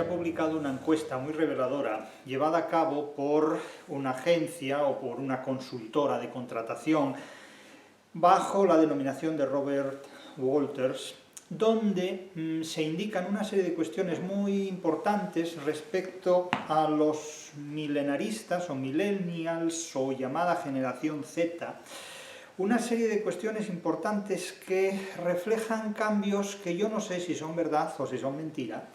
ha publicado una encuesta muy reveladora, llevada a cabo por una agencia o por una consultora de contratación, bajo la denominación de Robert Walters, donde se indican una serie de cuestiones muy importantes respecto a los milenaristas o millennials o llamada generación Z, una serie de cuestiones importantes que reflejan cambios que yo no sé si son verdad o si son mentira,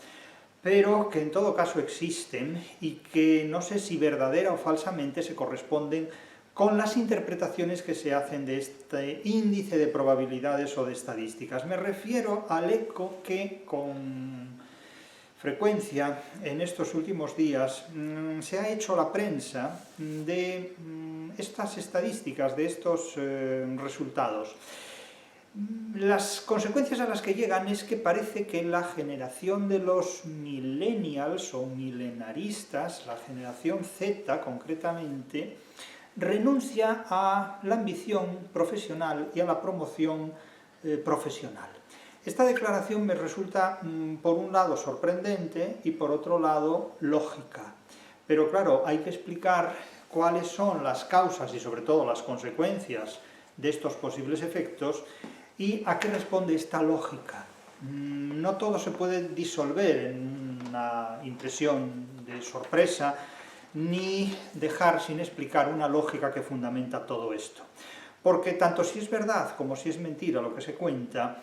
pero que en todo caso existen y que no sé si verdadera o falsamente se corresponden con las interpretaciones que se hacen de este índice de probabilidades o de estadísticas. Me refiero al eco que con frecuencia en estos últimos días se ha hecho la prensa de estas estadísticas, de estos resultados. Las consecuencias a las que llegan es que parece que la generación de los millennials o milenaristas, la generación Z concretamente, renuncia a la ambición profesional y a la promoción profesional. Esta declaración me resulta, por un lado, sorprendente y por otro lado, lógica. Pero claro, hay que explicar cuáles son las causas y sobre todo las consecuencias de estos posibles efectos y a qué responde esta lógica. No todo se puede disolver en una impresión de sorpresa, ni dejar sin explicar una lógica que fundamenta todo esto. Porque tanto si es verdad como si es mentira lo que se cuenta,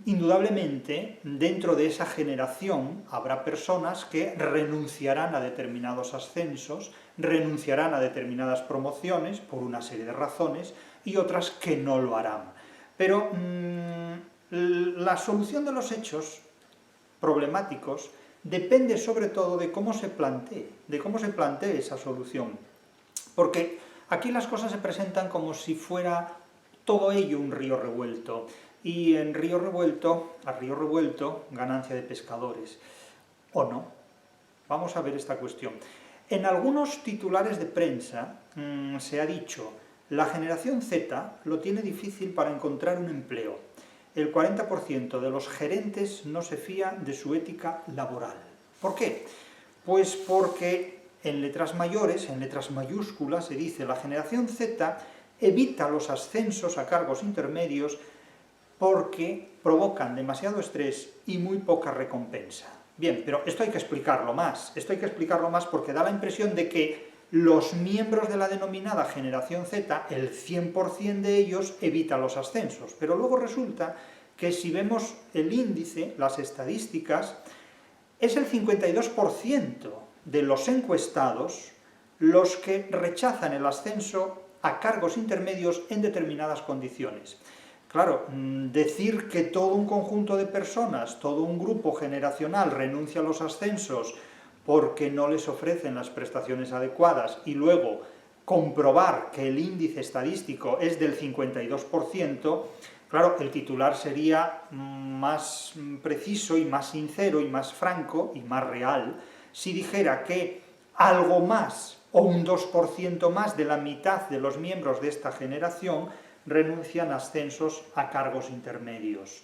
indudablemente dentro de esa generación habrá personas que renunciarán a determinados ascensos, renunciarán a determinadas promociones por una serie de razones y otras que no lo harán. Pero la solución de los hechos problemáticos depende sobre todo de cómo se plantee esa solución. Porque aquí las cosas se presentan como si fuera todo ello un río revuelto. Y en río revuelto, a río revuelto, ganancia de pescadores. ¿O no? Vamos a ver esta cuestión. En algunos titulares de prensa se ha dicho: la generación Z lo tiene difícil para encontrar un empleo. El 40% de los gerentes no se fía de su ética laboral. ¿Por qué? Pues porque en letras mayores, en letras mayúsculas, se dice: la generación Z evita los ascensos a cargos intermedios porque provocan demasiado estrés y muy poca recompensa. Bien, pero esto hay que explicarlo más. Porque da la impresión de que los miembros de la denominada generación Z, el 100% de ellos evita los ascensos. Pero luego resulta que si vemos el índice, las estadísticas, es el 52% de los encuestados los que rechazan el ascenso a cargos intermedios en determinadas condiciones. Claro, decir que todo un conjunto de personas, todo un grupo generacional renuncia a los ascensos porque no les ofrecen las prestaciones adecuadas y luego comprobar que el índice estadístico es del 52%, claro, el titular sería más preciso y más sincero y más franco y más real si dijera que algo más o un 2% más de la mitad de los miembros de esta generación renuncian a ascensos a cargos intermedios.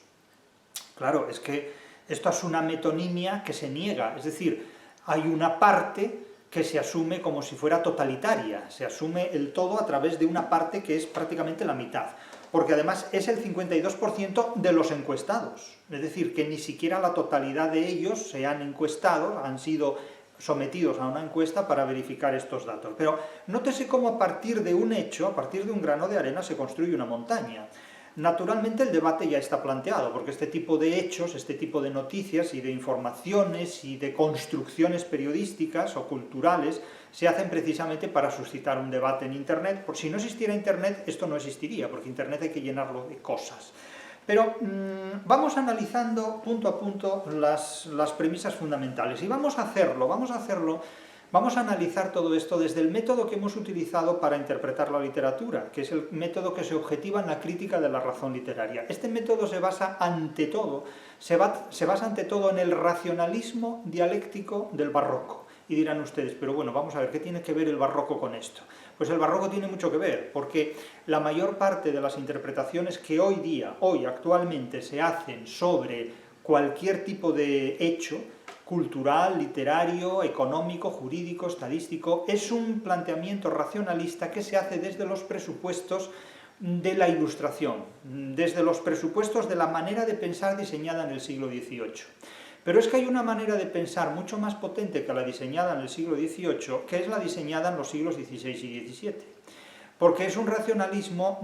Claro, es que esto es una metonimia que se niega, es decir, hay una parte que se asume como si fuera totalitaria, se asume el todo a través de una parte que es prácticamente la mitad, porque además es el 52% de los encuestados, es decir, que ni siquiera la totalidad de ellos se han encuestado, han sido sometidos a una encuesta para verificar estos datos. Pero nótese cómo a partir de un hecho, a partir de un grano de arena, se construye una montaña. Naturalmente el debate ya está planteado, porque este tipo de hechos, este tipo de noticias y de informaciones y de construcciones periodísticas o culturales se hacen precisamente para suscitar un debate en Internet. Por si no existiera Internet, esto no existiría, porque Internet hay que llenarlo de cosas. Pero vamos analizando punto a punto las premisas fundamentales, y vamos a analizar todo esto desde el método que hemos utilizado para interpretar la literatura, que es el método que se objetiva en la crítica de la razón literaria. Este método se basa ante todo en el racionalismo dialéctico del barroco. Y dirán ustedes, pero bueno, vamos a ver, ¿qué tiene que ver el barroco con esto? Pues el barroco tiene mucho que ver, porque la mayor parte de las interpretaciones que hoy actualmente se hacen sobre cualquier tipo de hecho, cultural, literario, económico, jurídico, estadístico. Es un planteamiento racionalista que se hace desde los presupuestos de la Ilustración, desde los presupuestos de la manera de pensar diseñada en el siglo XVIII. Pero es que hay una manera de pensar mucho más potente que la diseñada en el siglo XVIII, que es la diseñada en los siglos XVI y XVII. Porque es un racionalismo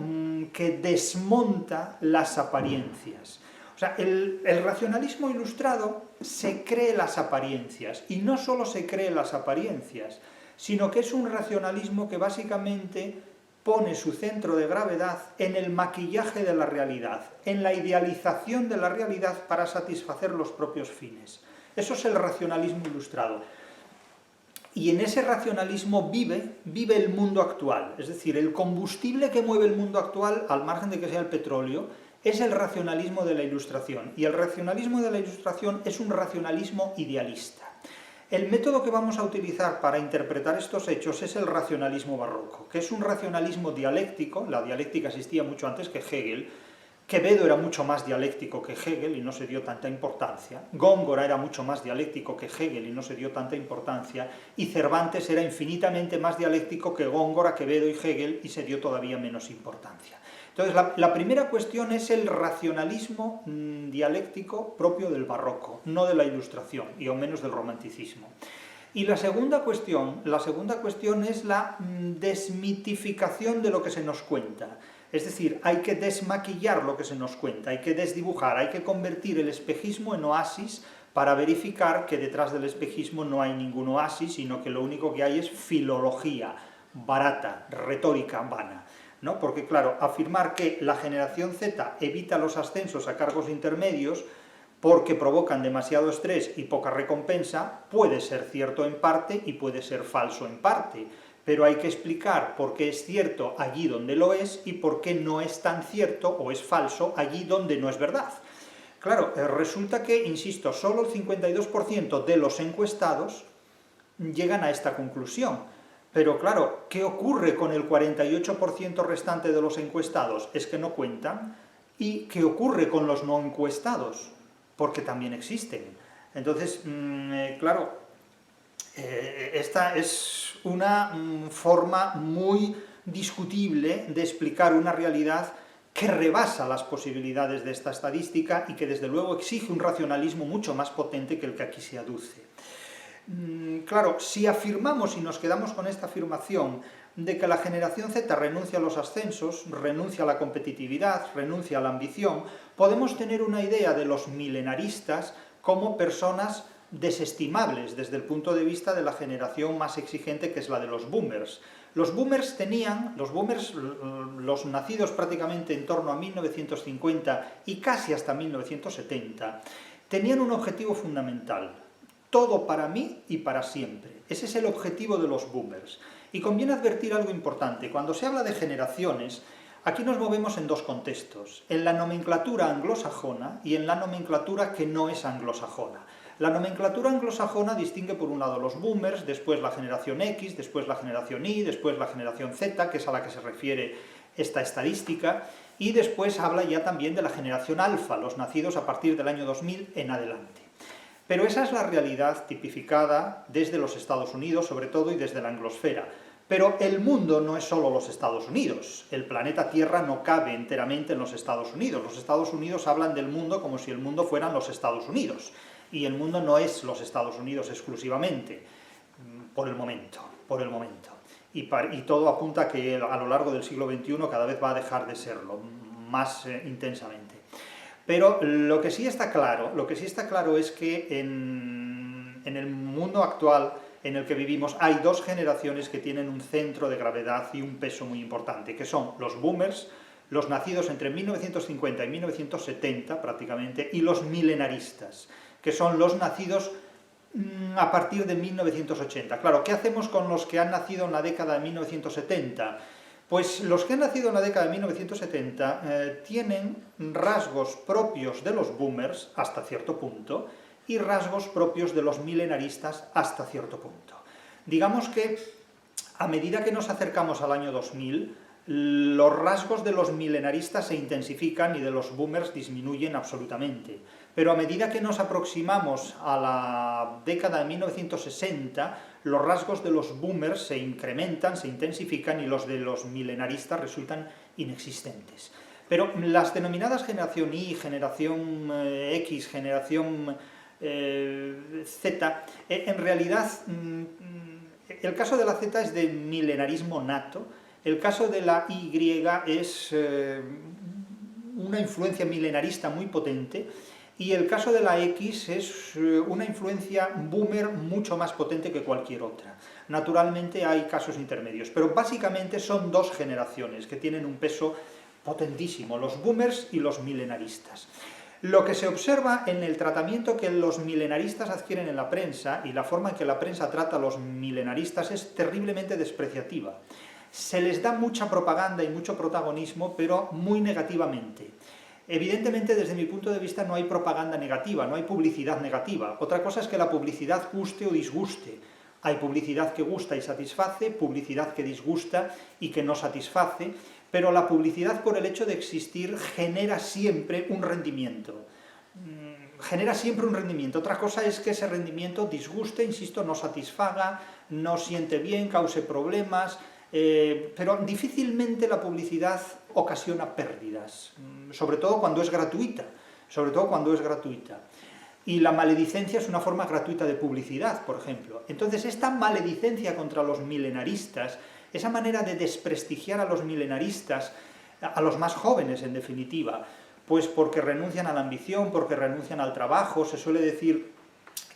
que desmonta las apariencias. O sea, el racionalismo ilustrado se cree las apariencias, y no solo se cree las apariencias, sino que es un racionalismo que básicamente pone su centro de gravedad en el maquillaje de la realidad, en la idealización de la realidad para satisfacer los propios fines. Eso es el racionalismo ilustrado. Y en ese racionalismo vive el mundo actual, es decir, el combustible que mueve el mundo actual, al margen de que sea el petróleo, es el racionalismo de la Ilustración. Y el racionalismo de la Ilustración es un racionalismo idealista. El método que vamos a utilizar para interpretar estos hechos es el racionalismo barroco, que es un racionalismo dialéctico. La dialéctica existía mucho antes que Hegel. Quevedo era mucho más dialéctico que Hegel y no se dio tanta importancia. Góngora era mucho más dialéctico que Hegel y no se dio tanta importancia. Y Cervantes era infinitamente más dialéctico que Góngora, Quevedo y Hegel y se dio todavía menos importancia. Entonces, la primera cuestión es el racionalismo dialéctico propio del barroco, no de la Ilustración, y aún menos del romanticismo. Y la segunda cuestión es la desmitificación de lo que se nos cuenta. Es decir, hay que desmaquillar lo que se nos cuenta, hay que desdibujar, hay que convertir el espejismo en oasis para verificar que detrás del espejismo no hay ningún oasis, sino que lo único que hay es filología barata, retórica vana. ¿No? Porque, claro, afirmar que la generación Z evita los ascensos a cargos intermedios porque provocan demasiado estrés y poca recompensa puede ser cierto en parte y puede ser falso en parte, pero hay que explicar por qué es cierto allí donde lo es y por qué no es tan cierto o es falso allí donde no es verdad. Claro, resulta que, insisto, solo el 52% de los encuestados llegan a esta conclusión. Pero claro, ¿qué ocurre con el 48% restante de los encuestados? Es que no cuentan. ¿Y qué ocurre con los no encuestados? Porque también existen. Entonces, claro, esta es una forma muy discutible de explicar una realidad que rebasa las posibilidades de esta estadística y que desde luego exige un racionalismo mucho más potente que el que aquí se aduce. Claro, si afirmamos y nos quedamos con esta afirmación de que la generación Z renuncia a los ascensos, renuncia a la competitividad, renuncia a la ambición, podemos tener una idea de los milenaristas como personas desestimables desde el punto de vista de la generación más exigente, que es la de los boomers. Los boomers, los nacidos prácticamente en torno a 1950 y casi hasta 1970, tenían un objetivo fundamental: todo para mí y para siempre. Ese es el objetivo de los boomers. Y conviene advertir algo importante. Cuando se habla de generaciones, aquí nos movemos en dos contextos: en la nomenclatura anglosajona y en la nomenclatura que no es anglosajona. La nomenclatura anglosajona distingue por un lado los boomers, después la generación X, después la generación Y, después la generación Z, que es a la que se refiere esta estadística, y después habla ya también de la generación alfa, los nacidos a partir del año 2000 en adelante. Pero esa es la realidad tipificada desde los Estados Unidos, sobre todo, y desde la anglosfera. Pero el mundo no es solo los Estados Unidos. El planeta Tierra no cabe enteramente en los Estados Unidos. Los Estados Unidos hablan del mundo como si el mundo fueran los Estados Unidos. Y el mundo no es los Estados Unidos exclusivamente, por el momento. Y todo apunta a que a lo largo del siglo XXI cada vez va a dejar de serlo, más intensamente. Pero lo que sí está claro es que en el mundo actual en el que vivimos hay dos generaciones que tienen un centro de gravedad y un peso muy importante, que son los boomers, los nacidos entre 1950 y 1970 prácticamente, y los milenaristas, que son los nacidos a partir de 1980. Claro, ¿qué hacemos con los que han nacido en la década de 1970? Pues los que han nacido en la década de 1970 tienen rasgos propios de los boomers hasta cierto punto y rasgos propios de los milenaristas hasta cierto punto. Digamos que a medida que nos acercamos al año 2000, los rasgos de los milenaristas se intensifican y de los boomers disminuyen absolutamente. Pero a medida que nos aproximamos a la década de 1960, los rasgos de los boomers se incrementan, se intensifican y los de los milenaristas resultan inexistentes. Pero las denominadas generación Y, generación X, generación Z, en realidad el caso de la Z es de milenarismo nato, el caso de la Y es una influencia milenarista muy potente, y el caso de la X es una influencia boomer mucho más potente que cualquier otra. Naturalmente hay casos intermedios, pero básicamente son dos generaciones que tienen un peso potentísimo, los boomers y los milenaristas. Lo que se observa en el tratamiento que los milenaristas adquieren en la prensa y la forma en que la prensa trata a los milenaristas es terriblemente despreciativa. Se les da mucha propaganda y mucho protagonismo, pero muy negativamente. Evidentemente, desde mi punto de vista, no hay propaganda negativa, no hay publicidad negativa. Otra cosa es que la publicidad guste o disguste. Hay publicidad que gusta y satisface, publicidad que disgusta y que no satisface, pero la publicidad, por el hecho de existir, genera siempre un rendimiento. Genera siempre un rendimiento. Otra cosa es que ese rendimiento disguste, insisto, no satisfaga, no siente bien, cause problemas, pero difícilmente la publicidad ocasiona pérdidas, sobre todo cuando es gratuita, Y la maledicencia es una forma gratuita de publicidad, por ejemplo. Entonces, esta maledicencia contra los milenaristas, esa manera de desprestigiar a los milenaristas, a los más jóvenes en definitiva, pues porque renuncian a la ambición, porque renuncian al trabajo, se suele decir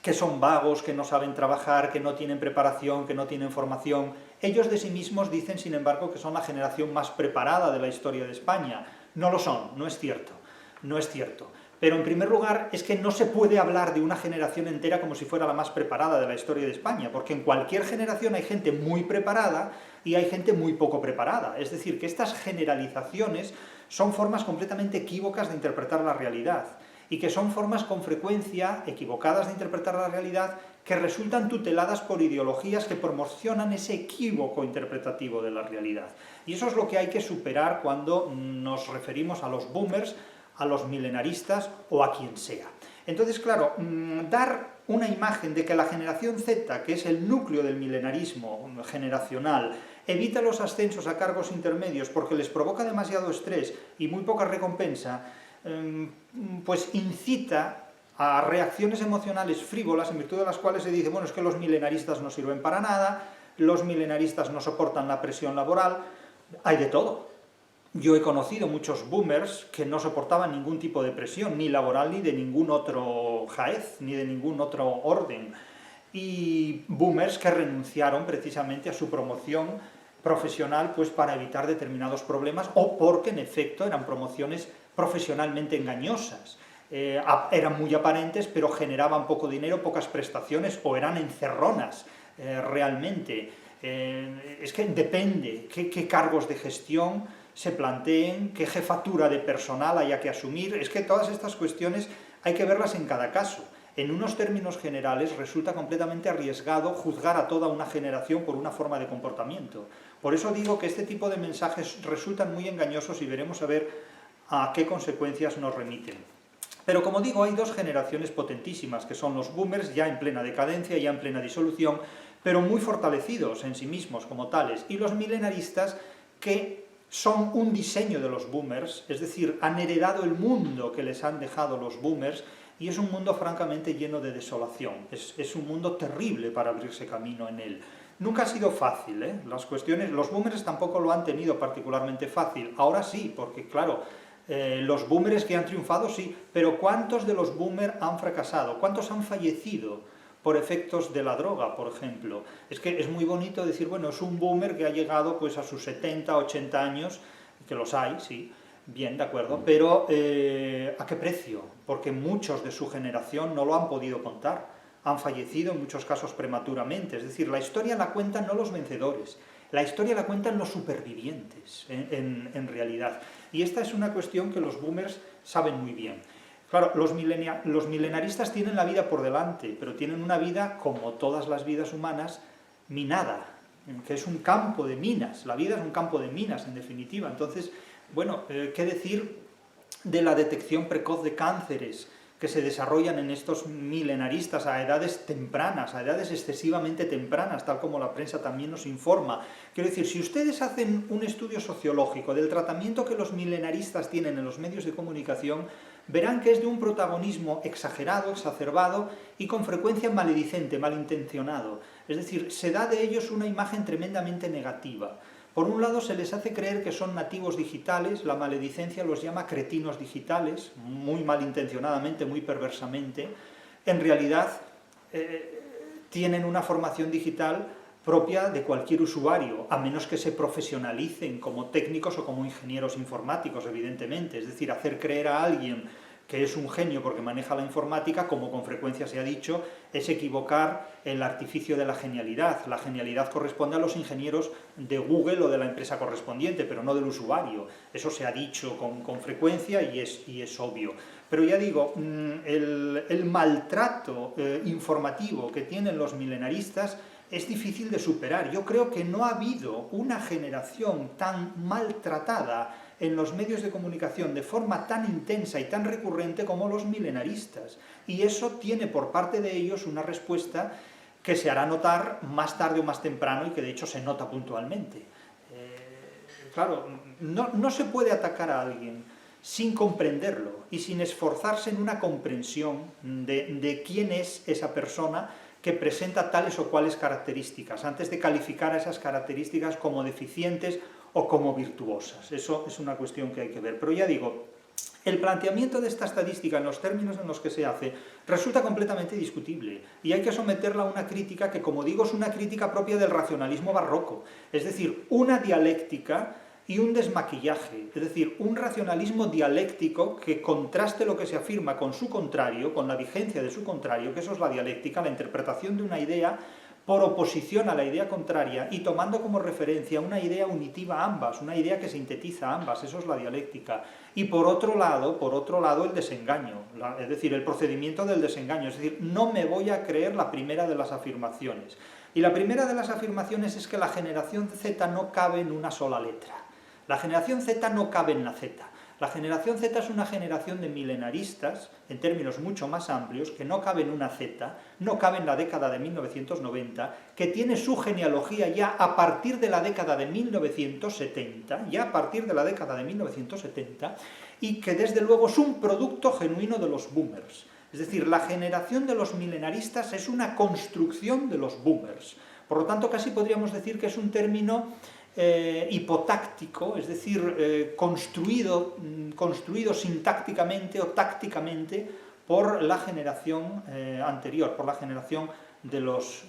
que son vagos, que no saben trabajar, que no tienen preparación, que no tienen formación. Ellos de sí mismos dicen, sin embargo, que son la generación más preparada de la historia de España. No lo son, no es cierto, no es cierto. Pero en primer lugar es que no se puede hablar de una generación entera como si fuera la más preparada de la historia de España, porque en cualquier generación hay gente muy preparada y hay gente muy poco preparada. Es decir, que estas generalizaciones son formas completamente equívocas de interpretar la realidad, y que son formas con frecuencia equivocadas de interpretar la realidad que resultan tuteladas por ideologías que promocionan ese equívoco interpretativo de la realidad. Y eso es lo que hay que superar cuando nos referimos a los boomers, a los milenaristas o a quien sea. Entonces, claro, dar una imagen de que la generación Z, que es el núcleo del milenarismo generacional, evita los ascensos a cargos intermedios porque les provoca demasiado estrés y muy poca recompensa, pues incita a reacciones emocionales frívolas en virtud de las cuales se dice, bueno, es que los milenaristas no sirven para nada, los milenaristas no soportan la presión laboral, hay de todo. Yo he conocido muchos boomers que no soportaban ningún tipo de presión, ni laboral ni de ningún otro jaez, ni de ningún otro orden, y boomers que renunciaron precisamente a su promoción profesional pues para evitar determinados problemas o porque en efecto eran promociones profesionalmente engañosas. Eran muy aparentes pero generaban poco dinero, pocas prestaciones o eran encerronas realmente. Es que depende qué cargos de gestión se planteen, qué jefatura de personal haya que asumir. Es que todas estas cuestiones hay que verlas en cada caso. En unos términos generales resulta completamente arriesgado juzgar a toda una generación por una forma de comportamiento. Por eso digo que este tipo de mensajes resultan muy engañosos y veremos a ver a qué consecuencias nos remiten. Pero como digo, hay dos generaciones potentísimas, que son los boomers ya en plena decadencia, ya en plena disolución, pero muy fortalecidos en sí mismos como tales, y los milenaristas que son un diseño de los boomers, es decir, han heredado el mundo que les han dejado los boomers, y es un mundo francamente lleno de desolación, es un mundo terrible para abrirse camino en él. Nunca ha sido fácil, las cuestiones, los boomers tampoco lo han tenido particularmente fácil, ahora sí, porque claro, los boomers que han triunfado sí, pero ¿cuántos de los boomers han fracasado? ¿Cuántos han fallecido por efectos de la droga, por ejemplo? Es que es muy bonito decir, bueno, es un boomer que ha llegado pues a sus 70, 80 años, que los hay, sí, bien, de acuerdo, pero ¿a qué precio? Porque muchos de su generación no lo han podido contar, han fallecido en muchos casos prematuramente, es decir, la historia la cuentan no los vencedores, la historia la cuentan los supervivientes, en realidad. Y esta es una cuestión que los boomers saben muy bien. Claro, los milenaristas tienen la vida por delante, pero tienen una vida, como todas las vidas humanas, minada que es un campo de minas, la vida es un campo de minas, en definitiva. Entonces, bueno, ¿qué decir de la detección precoz de cánceres que se desarrollan en estos milenaristas a edades tempranas, a edades excesivamente tempranas, tal como la prensa también nos informa? Quiero decir, si ustedes hacen un estudio sociológico del tratamiento que los milenaristas tienen en los medios de comunicación, verán que es de un protagonismo exagerado, exacerbado y con frecuencia maledicente, malintencionado. Es decir, se da de ellos una imagen tremendamente negativa. Por un lado se les hace creer que son nativos digitales, la maledicencia los llama cretinos digitales, muy malintencionadamente, muy perversamente. En realidad tienen una formación digital propia de cualquier usuario, a menos que se profesionalicen como técnicos o como ingenieros informáticos, evidentemente. Es decir, hacer creer a alguien que es un genio porque maneja la informática, como con frecuencia se ha dicho, es equivocar el artificio de la genialidad. La genialidad corresponde a los ingenieros de Google o de la empresa correspondiente, pero no del usuario. Eso se ha dicho con frecuencia y es obvio. Pero ya digo, el maltrato informativo que tienen los milenaristas es difícil de superar. Yo creo que no ha habido una generación tan maltratada en los medios de comunicación de forma tan intensa y tan recurrente como los milenaristas. Y eso tiene por parte de ellos una respuesta que se hará notar más tarde o más temprano y que de hecho se nota puntualmente. Claro, no se puede atacar a alguien sin comprenderlo y sin esforzarse en una comprensión de quién es esa persona que presenta tales o cuales características, antes de calificar a esas características como deficientes o como virtuosas. Eso es una cuestión que hay que ver. Pero ya digo, el planteamiento de esta estadística en los términos en los que se hace resulta completamente discutible y hay que someterla a una crítica que, como digo, es una crítica propia del racionalismo barroco, es decir, una dialéctica y un desmaquillaje, es decir, un racionalismo dialéctico que contraste lo que se afirma con su contrario, con la vigencia de su contrario, que eso es la dialéctica, la interpretación de una idea por oposición a la idea contraria y tomando como referencia una idea unitiva a ambas, una idea que sintetiza a ambas, eso es la dialéctica. Y por otro lado el desengaño, es decir, el procedimiento del desengaño, es decir, no me voy a creer la primera de las afirmaciones. Y la primera de las afirmaciones es que la generación Z no cabe en una sola letra. La generación Z no cabe en la Z. La generación Z es una generación de milenaristas, en términos mucho más amplios, que no cabe en una Z, no cabe en la década de 1990, que tiene su genealogía ya a partir de la década de 1970, y que desde luego es un producto genuino de los boomers. Es decir, la generación de los milenaristas es una construcción de los boomers. Por lo tanto, casi podríamos decir que es un término hipotáctico, es decir, construido sintácticamente o tácticamente por la generación anterior, por la generación de los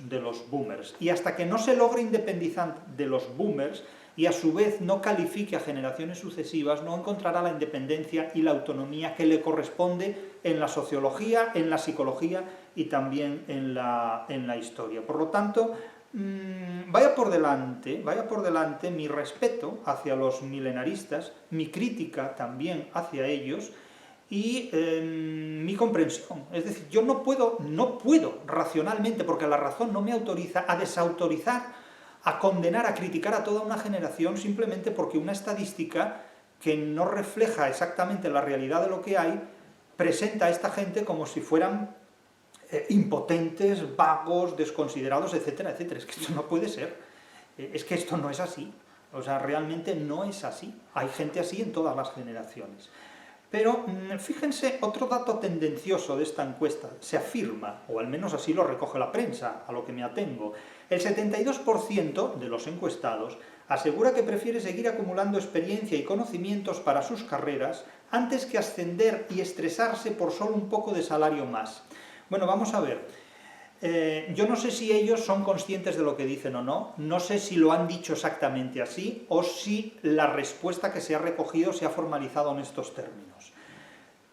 boomers. Y hasta que no se logre independizar de los boomers y a su vez no califique a generaciones sucesivas, no encontrará la independencia y la autonomía que le corresponde en la sociología, en la psicología y también en la historia. Por lo tanto, vaya por delante mi respeto hacia los milenaristas, mi crítica también hacia ellos y mi comprensión. Es decir, yo no puedo racionalmente, porque la razón no me autoriza a desautorizar, a condenar, a criticar a toda una generación simplemente porque una estadística que no refleja exactamente la realidad de lo que hay, presenta a esta gente como si fueran impotentes, vagos, desconsiderados, etcétera, etcétera. Es que esto no puede ser. Es que esto no es así. O sea, realmente no es así. Hay gente así en todas las generaciones. Pero fíjense, otro dato tendencioso de esta encuesta, se afirma, o al menos así lo recoge la prensa, a lo que me atengo, el 72% de los encuestados asegura que prefiere seguir acumulando experiencia y conocimientos para sus carreras antes que ascender y estresarse por solo un poco de salario más. Bueno, vamos a ver. Yo no sé si ellos son conscientes de lo que dicen o no, no sé si lo han dicho exactamente así o si la respuesta que se ha recogido se ha formalizado en estos términos.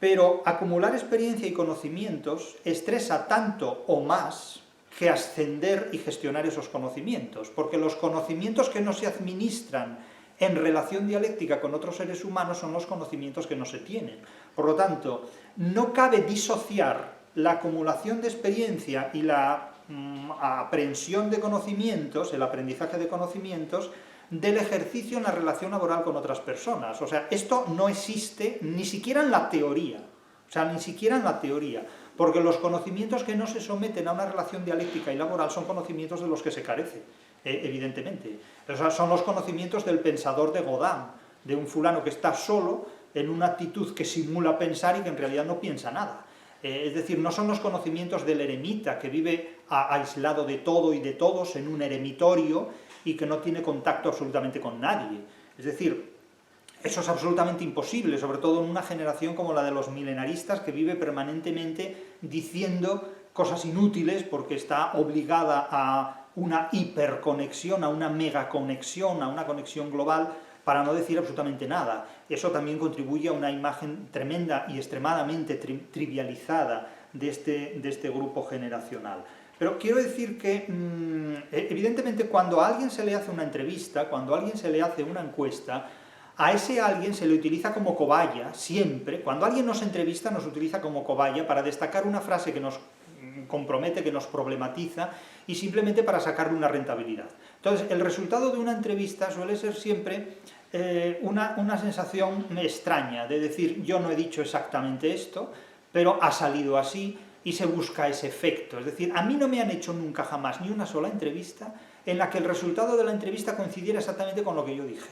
Pero acumular experiencia y conocimientos estresa tanto o más que ascender y gestionar esos conocimientos, porque los conocimientos que no se administran en relación dialéctica con otros seres humanos son los conocimientos que no se tienen. Por lo tanto, no cabe disociar la acumulación de experiencia y la aprehensión de conocimientos, el aprendizaje de conocimientos, del ejercicio en la relación laboral con otras personas. O sea, esto no existe ni siquiera en la teoría. O sea, ni siquiera en la teoría. Porque los conocimientos que no se someten a una relación dialéctica y laboral son conocimientos de los que se carece, evidentemente. O sea, son los conocimientos del pensador de Godin, de un fulano que está solo en una actitud que simula pensar y que en realidad no piensa nada. Es decir, no son los conocimientos del eremita que vive aislado de todo y de todos en un eremitorio y que no tiene contacto absolutamente con nadie. Es decir, eso es absolutamente imposible, sobre todo en una generación como la de los milenaristas que vive permanentemente diciendo cosas inútiles porque está obligada a una hiperconexión, a una megaconexión, a una conexión global, para no decir absolutamente nada. Eso también contribuye a una imagen tremenda y extremadamente trivializada de este grupo generacional. Pero quiero decir que, evidentemente, cuando a alguien se le hace una entrevista, cuando a alguien se le hace una encuesta, a ese alguien se le utiliza como cobaya, siempre. Cuando alguien nos entrevista, nos utiliza como cobaya para destacar una frase que nos compromete, que nos problematiza, y simplemente para sacarle una rentabilidad. Entonces, el resultado de una entrevista suele ser siempre una sensación extraña, de decir, yo no he dicho exactamente esto, pero ha salido así, y se busca ese efecto. Es decir, a mí no me han hecho nunca jamás ni una sola entrevista en la que el resultado de la entrevista coincidiera exactamente con lo que yo dije.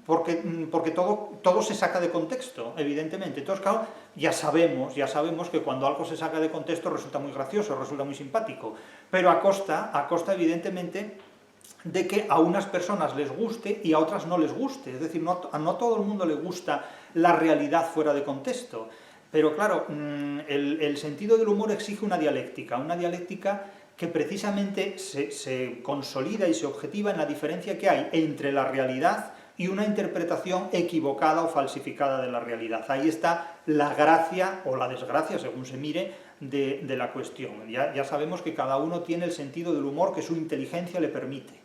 Porque todo se saca de contexto, evidentemente. Entonces, claro, ya sabemos que cuando algo se saca de contexto resulta muy gracioso, resulta muy simpático, pero a costa evidentemente, de que a unas personas les guste y a otras no les guste. Es decir, no todo el mundo le gusta la realidad fuera de contexto. Pero claro, el sentido del humor exige una dialéctica que precisamente se consolida y se objetiva en la diferencia que hay entre la realidad y una interpretación equivocada o falsificada de la realidad. Ahí está la gracia o la desgracia, según se mire, de la cuestión. Ya sabemos que cada uno tiene el sentido del humor que su inteligencia le permite.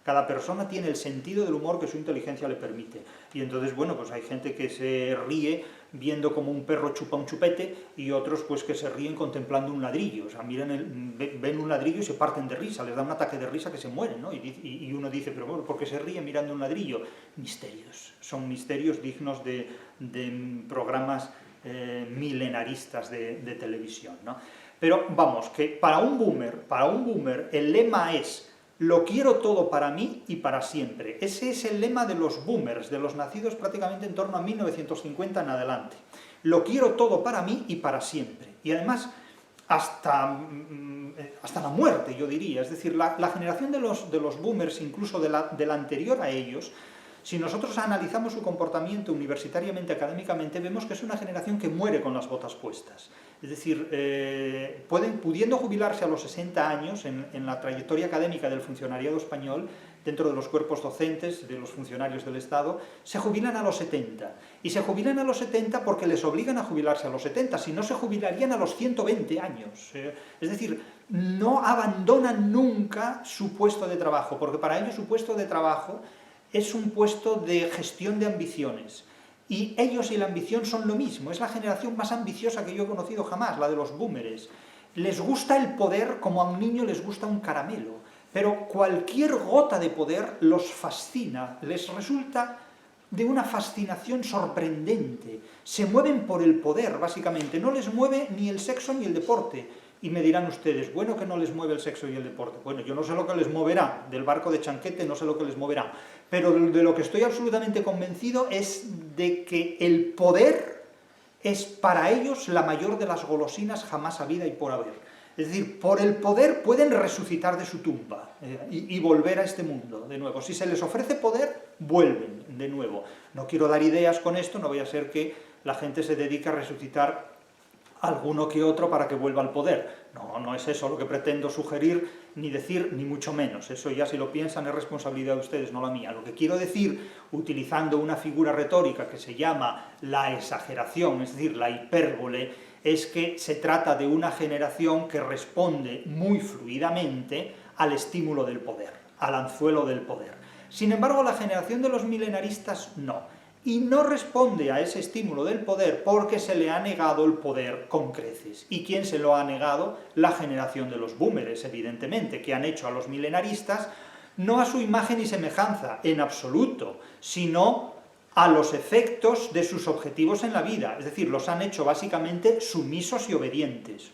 Cada persona tiene el sentido del humor que su inteligencia le permite. Y entonces, bueno, pues hay gente que se ríe viendo como un perro chupa un chupete y otros pues que se ríen contemplando un ladrillo. O sea, ven un ladrillo y se parten de risa, les da un ataque de risa que se mueren, ¿no? Y uno dice, pero bueno, ¿por qué se ríe mirando un ladrillo? Misterios. Son misterios dignos de programas milenaristas de televisión, ¿no? Pero vamos, que para un boomer el lema es: lo quiero todo para mí y para siempre. Ese es el lema de los boomers, de los nacidos prácticamente en torno a 1950 en adelante. Lo quiero todo para mí y para siempre. Y además, hasta la muerte, yo diría. Es decir, la generación de los boomers, incluso de la anterior a ellos, si nosotros analizamos su comportamiento universitariamente, académicamente, vemos que es una generación que muere con las botas puestas. Es decir, pudiendo jubilarse a los 60 años en la trayectoria académica del funcionariado español, dentro de los cuerpos docentes, de los funcionarios del Estado, se jubilan a los 70. Y se jubilan a los 70 porque les obligan a jubilarse a los 70, si no se jubilarían a los 120 años. Es decir, no abandonan nunca su puesto de trabajo, porque para ellos su puesto de trabajo es un puesto de gestión de ambiciones. Y ellos y la ambición son lo mismo, es la generación más ambiciosa que yo he conocido jamás, la de los boomers. Les gusta el poder como a un niño les gusta un caramelo, pero cualquier gota de poder los fascina, les resulta de una fascinación sorprendente. Se mueven por el poder, básicamente, no les mueve ni el sexo ni el deporte. Y me dirán ustedes, bueno, que no les mueve el sexo y el deporte. Bueno, yo no sé lo que les moverá, del barco de Chanquete no sé lo que les moverá, pero de lo que estoy absolutamente convencido es de que el poder es para ellos la mayor de las golosinas jamás habida y por haber. Es decir, por el poder pueden resucitar de su tumba y volver a este mundo de nuevo. Si se les ofrece poder, vuelven de nuevo. No quiero dar ideas con esto, no vaya a ser que la gente se dedique a resucitar alguno que otro para que vuelva al poder. No es eso lo que pretendo sugerir, ni decir, ni mucho menos. Eso ya, si lo piensan, es responsabilidad de ustedes, no la mía. Lo que quiero decir, utilizando una figura retórica que se llama la exageración, es decir, la hipérbole, es que se trata de una generación que responde muy fluidamente al estímulo del poder, al anzuelo del poder. Sin embargo, la generación de los milenaristas no. y no responde a ese estímulo del poder porque se le ha negado el poder con creces. ¿Y quién se lo ha negado? La generación de los boomers, evidentemente, que han hecho a los milenaristas no a su imagen y semejanza, en absoluto, sino a los efectos de sus objetivos en la vida. Es decir, los han hecho básicamente sumisos y obedientes,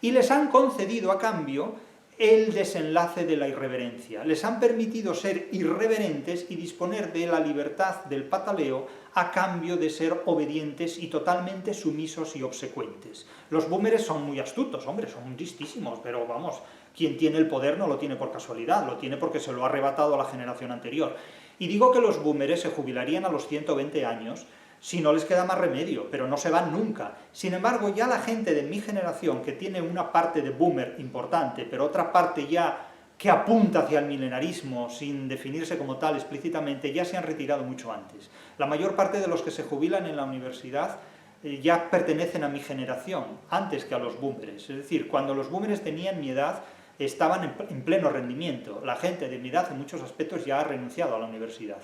y les han concedido a cambio el desenlace de la irreverencia. Les han permitido ser irreverentes y disponer de la libertad del pataleo a cambio de ser obedientes y totalmente sumisos y obsecuentes. Los boomers son muy astutos, hombre, son listísimos, pero vamos, quien tiene el poder no lo tiene por casualidad, lo tiene porque se lo ha arrebatado a la generación anterior. Y digo que los boomers se jubilarían a los 120 años, si no les queda más remedio, pero no se van nunca. Sin embargo, ya la gente de mi generación, que tiene una parte de boomer importante, pero otra parte ya que apunta hacia el milenarismo, sin definirse como tal explícitamente, ya se han retirado mucho antes. La mayor parte de los que se jubilan en la universidad ya pertenecen a mi generación, antes que a los boomers. Es decir, cuando los boomers tenían mi edad, estaban en pleno rendimiento. La gente de mi edad, en muchos aspectos, ya ha renunciado a la universidad.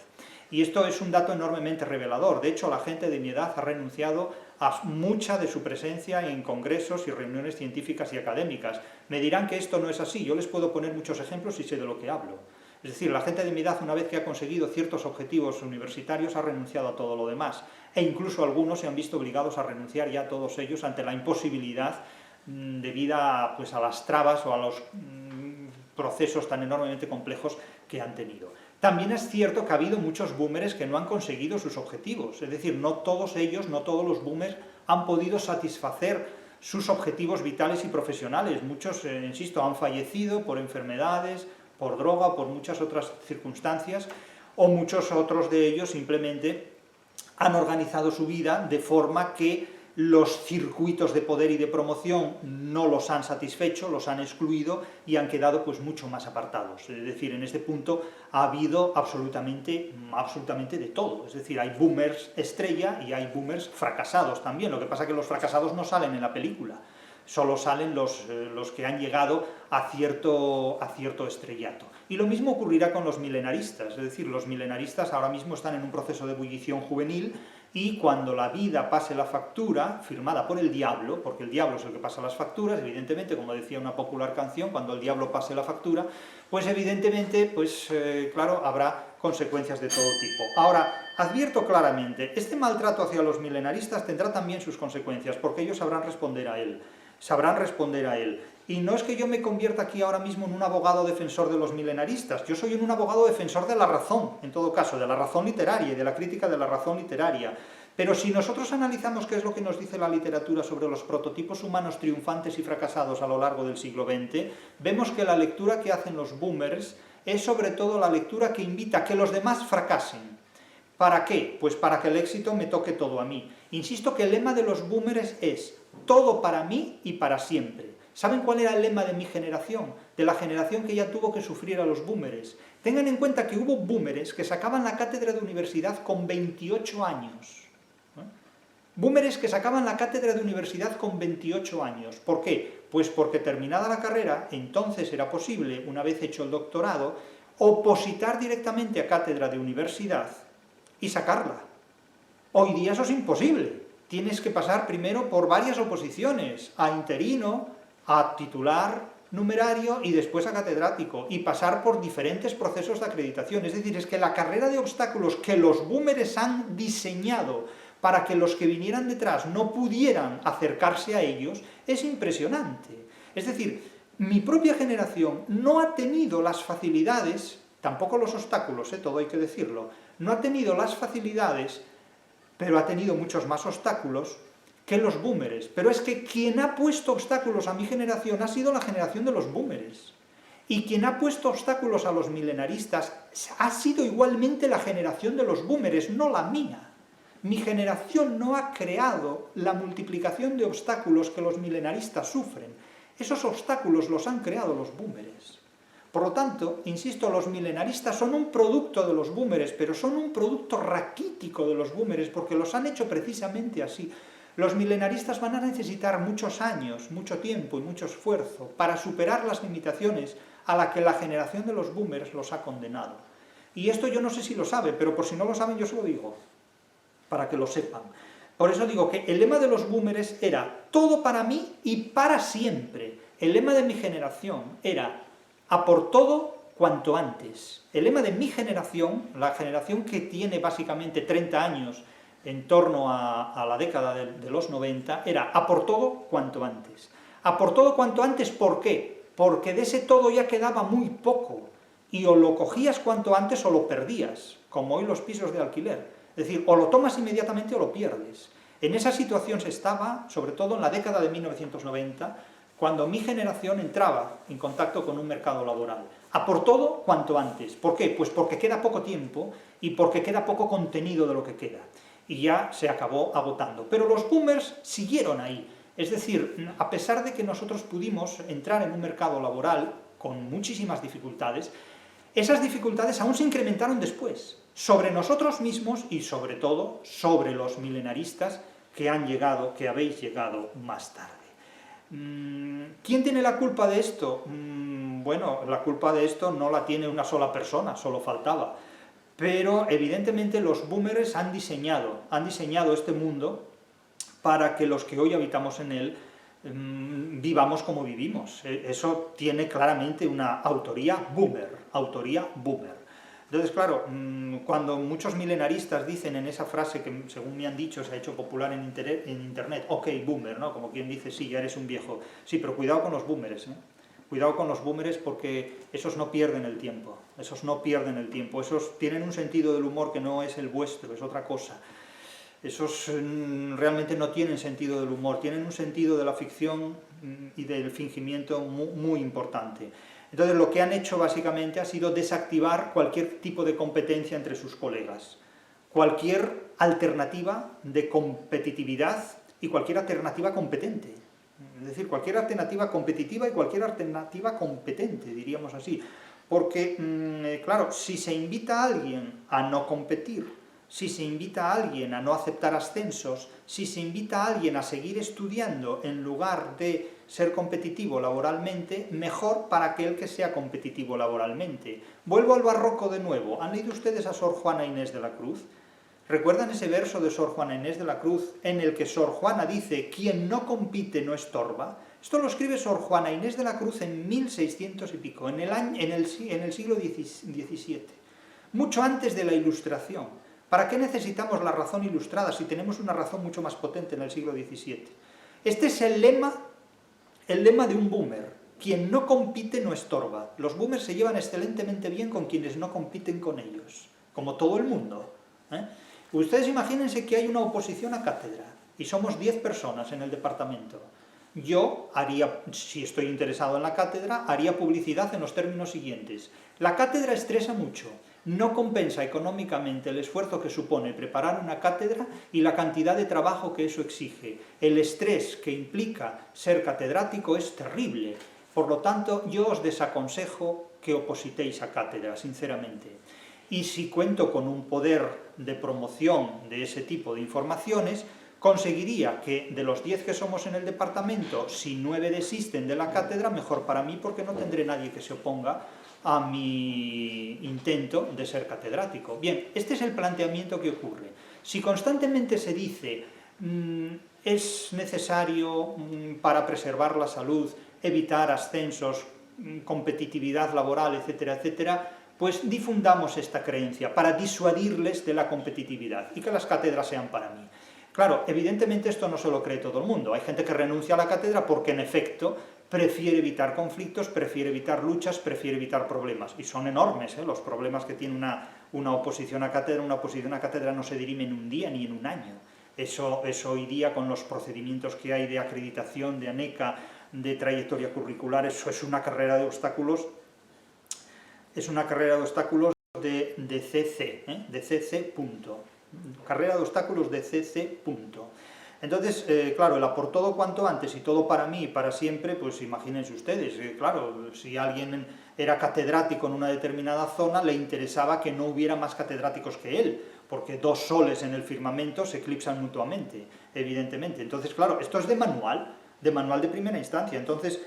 Y esto es un dato enormemente revelador. De hecho, la gente de mi edad ha renunciado a mucha de su presencia en congresos y reuniones científicas y académicas. Me dirán que esto no es así. Yo les puedo poner muchos ejemplos y sé de lo que hablo. Es decir, la gente de mi edad, una vez que ha conseguido ciertos objetivos universitarios, ha renunciado a todo lo demás. E incluso algunos se han visto obligados a renunciar ya todos ellos ante la imposibilidad debida pues, a las trabas o a los procesos tan enormemente complejos que han tenido. También es cierto que ha habido muchos boomers que no han conseguido sus objetivos, es decir, no todos ellos, no todos los boomers han podido satisfacer sus objetivos vitales y profesionales. Muchos, insisto, han fallecido por enfermedades, por droga, por muchas otras circunstancias, o muchos otros de ellos simplemente han organizado su vida de forma que los circuitos de poder y de promoción no los han satisfecho, los han excluido y han quedado pues mucho más apartados. Es decir, en este punto ha habido absolutamente de todo. Es decir, hay boomers estrella y hay boomers fracasados también. Lo que pasa es que los fracasados no salen en la película, solo salen los que han llegado a cierto estrellato. Y lo mismo ocurrirá con los milenaristas, es decir, los milenaristas ahora mismo están en un proceso de ebullición juvenil y cuando la vida pase la factura, firmada por el diablo, porque el diablo es el que pasa las facturas, evidentemente, como decía una popular canción, cuando el diablo pase la factura, pues evidentemente, claro, habrá consecuencias de todo tipo. Ahora, advierto claramente, este maltrato hacia los milenaristas tendrá también sus consecuencias, porque ellos sabrán responder a él. Y no es que yo me convierta aquí ahora mismo en un abogado defensor de los milenaristas, yo soy un abogado defensor de la razón, en todo caso, de la razón literaria y de la crítica de la razón literaria. Pero si nosotros analizamos qué es lo que nos dice la literatura sobre los prototipos humanos triunfantes y fracasados a lo largo del siglo XX, vemos que la lectura que hacen los boomers es sobre todo la lectura que invita a que los demás fracasen. ¿Para qué? Pues para que el éxito me toque todo a mí. Insisto que el lema de los boomers es todo para mí y para siempre. ¿Saben cuál era el lema de mi generación? De la generación que ya tuvo que sufrir a los boomers. Tengan en cuenta que hubo boomers que sacaban la cátedra de universidad con 28 años. Boomers que sacaban la cátedra de universidad con 28 años. ¿Por qué? Pues porque terminada la carrera, entonces era posible, una vez hecho el doctorado, opositar directamente a cátedra de universidad y sacarla. Hoy día eso es imposible. Tienes que pasar primero por varias oposiciones, a interino, a titular numerario y después a catedrático, y pasar por diferentes procesos de acreditación. Es decir, es que la carrera de obstáculos que los boomers han diseñado para que los que vinieran detrás no pudieran acercarse a ellos, es impresionante. Es decir, mi propia generación no ha tenido las facilidades, tampoco los obstáculos, todo hay que decirlo, no ha tenido las facilidades, pero ha tenido muchos más obstáculos que los boomers. Pero es que quien ha puesto obstáculos a mi generación ha sido la generación de los boomers. Y quien ha puesto obstáculos a los milenaristas ha sido igualmente la generación de los boomers, no la mía. Mi generación no ha creado la multiplicación de obstáculos que los milenaristas sufren. Esos obstáculos los han creado los boomers. Por lo tanto, insisto, los milenaristas son un producto de los boomers, pero son un producto raquítico de los boomers, porque los han hecho precisamente así. Los milenaristas van a necesitar muchos años, mucho tiempo y mucho esfuerzo para superar las limitaciones a las que la generación de los boomers los ha condenado. Y esto yo no sé si lo saben, pero por si no lo saben yo se lo digo, para que lo sepan. Por eso digo que el lema de los boomers era todo para mí y para siempre. El lema de mi generación era a por todo cuanto antes. El lema de mi generación, la generación que tiene básicamente 30 años en torno a la década de los 90, era a por todo cuanto antes. A por todo cuanto antes, ¿por qué? Porque de ese todo ya quedaba muy poco, y o lo cogías cuanto antes o lo perdías, como hoy los pisos de alquiler. Es decir, o lo tomas inmediatamente o lo pierdes. En esa situación se estaba, sobre todo en la década de 1990, cuando mi generación entraba en contacto con un mercado laboral. A por todo cuanto antes. ¿Por qué? Pues porque queda poco tiempo y porque queda poco contenido de lo que queda. Y ya se acabó agotando. Pero los boomers siguieron ahí. Es decir, a pesar de que nosotros pudimos entrar en un mercado laboral con muchísimas dificultades, esas dificultades aún se incrementaron después, sobre nosotros mismos y sobre todo sobre los milenaristas que han llegado, que habéis llegado más tarde. ¿Quién tiene la culpa de esto? Bueno, la culpa de esto no la tiene una sola persona, solo faltaba. Pero evidentemente los boomers han diseñado este mundo para que los que hoy habitamos en él vivamos como vivimos. Eso tiene claramente una autoría boomer. Entonces, claro, cuando muchos milenaristas dicen en esa frase que, según me han dicho, se ha hecho popular en internet, ok, boomer, ¿no? Como quien dice, sí, ya eres un viejo. Sí, pero cuidado con los boomers, ¿eh? Cuidado con los boomers porque esos no pierden el tiempo. Esos tienen un sentido del humor que no es el vuestro, es otra cosa. Esos realmente no tienen sentido del humor, tienen un sentido de la ficción y del fingimiento muy importante. Entonces lo que han hecho básicamente ha sido desactivar cualquier tipo de competencia entre sus colegas, cualquier alternativa de competitividad y cualquier alternativa competente. Es decir, cualquier alternativa competitiva y cualquier alternativa competente, diríamos así. Porque, claro, si se invita a alguien a no competir, si se invita a alguien a no aceptar ascensos, si se invita a alguien a seguir estudiando en lugar de ser competitivo laboralmente, mejor para aquel que sea competitivo laboralmente. Vuelvo al barroco de nuevo. ¿Han leído ustedes a Sor Juana Inés de la Cruz? ¿Recuerdan ese verso de Sor Juana Inés de la Cruz en el que Sor Juana dice «Quien no compite no estorba»? Esto lo escribe Sor Juana Inés de la Cruz en 1600 y pico, en el siglo XVII, mucho antes de la Ilustración. ¿Para qué necesitamos la razón ilustrada si tenemos una razón mucho más potente en el siglo XVII? Este es el lema de un boomer. Quien no compite no estorba. Los boomers se llevan excelentemente bien con quienes no compiten con ellos, como todo el mundo, ¿eh? Ustedes imagínense que hay una oposición a cátedra y somos 10 personas en el departamento. Yo haría, si estoy interesado en la cátedra, haría publicidad en los términos siguientes. La cátedra estresa mucho. No compensa económicamente el esfuerzo que supone preparar una cátedra y la cantidad de trabajo que eso exige. El estrés que implica ser catedrático es terrible. Por lo tanto, yo os desaconsejo que opositéis a cátedra, sinceramente. Y si cuento con un poder de promoción de ese tipo de informaciones, conseguiría que de los 10 que somos en el departamento, si 9 desisten de la cátedra, mejor para mí porque no tendré nadie que se oponga a mi intento de ser catedrático. Bien, este es el planteamiento que ocurre. Si constantemente se dice es necesario para preservar la salud, evitar ascensos, competitividad laboral, etcétera, etcétera, pues difundamos esta creencia para disuadirles de la competitividad y que las cátedras sean para mí. Claro, evidentemente esto no se lo cree todo el mundo. Hay gente que renuncia a la cátedra porque, en efecto, prefiere evitar conflictos, prefiere evitar luchas, prefiere evitar problemas. Y son enormes, ¿eh?, los problemas que tiene una oposición a cátedra. Una oposición a cátedra no se dirime en un día ni en un año. Eso hoy día, con los procedimientos que hay de acreditación, de ANECA, de trayectoria curricular, eso es una carrera de obstáculos. Es una carrera de obstáculos de CC, de CC punto. Carrera de obstáculos de CC punto. Entonces, claro, el a por todo cuanto antes y todo para mí y para siempre, pues imagínense ustedes, claro, si alguien era catedrático en una determinada zona, le interesaba que no hubiera más catedráticos que él, porque 2 soles en el firmamento se eclipsan mutuamente, evidentemente. Entonces, claro, esto es de manual de primera instancia. Entonces,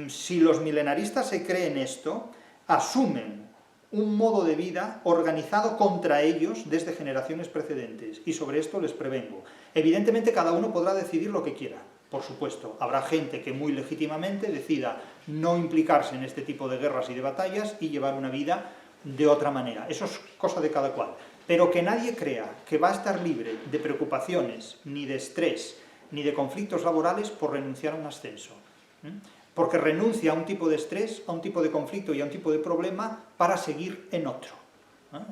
si los milenaristas se creen esto, asumen un modo de vida organizado contra ellos desde generaciones precedentes, y sobre esto les prevengo. Evidentemente cada uno podrá decidir lo que quiera, por supuesto. Habrá gente que muy legítimamente decida no implicarse en este tipo de guerras y de batallas y llevar una vida de otra manera. Eso es cosa de cada cual. Pero que nadie crea que va a estar libre de preocupaciones, ni de estrés, ni de conflictos laborales por renunciar a un ascenso. Porque renuncia a un tipo de estrés, a un tipo de conflicto y a un tipo de problema para seguir en otro.